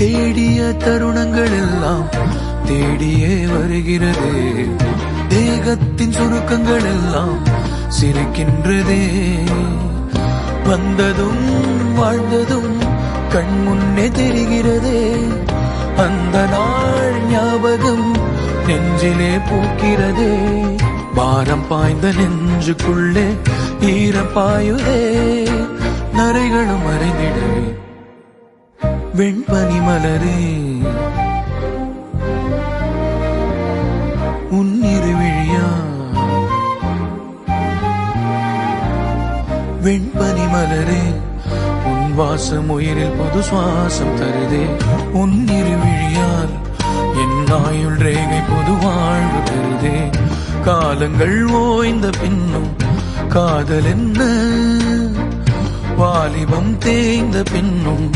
தேடிய தருணங்கள் எல்லாம் தேடியே வருகிறது. தேகத்தின் சுருக்கங்கள் எல்லாம் சிரிக்கின்றதே. வந்ததும் வாழ்ந்ததும் கண் முன்னே தெரிகிறதே. அந்த நாள் ஞாபகம் நெஞ்சிலே பூக்கிறதே. பாரம் பாய்ந்த நெஞ்சுக்குள்ளே ஈரம் பாயுதே. நரைகளும் மறைந்திடவே வெண்பனி மலரே உன்னிரு விழியா. வெண்பனி மலரே உன் வாசம் உயிரில் புது சுவாசம் தருதே. உன்னிரு விழியால் என் ஆயுள் ரேகை புது வாழ்வு தருதே. காலங்கள் ஓய்ந்த பின்னும் காதல் என்ன, வாலிபம் தேய்ந்த பின்னும்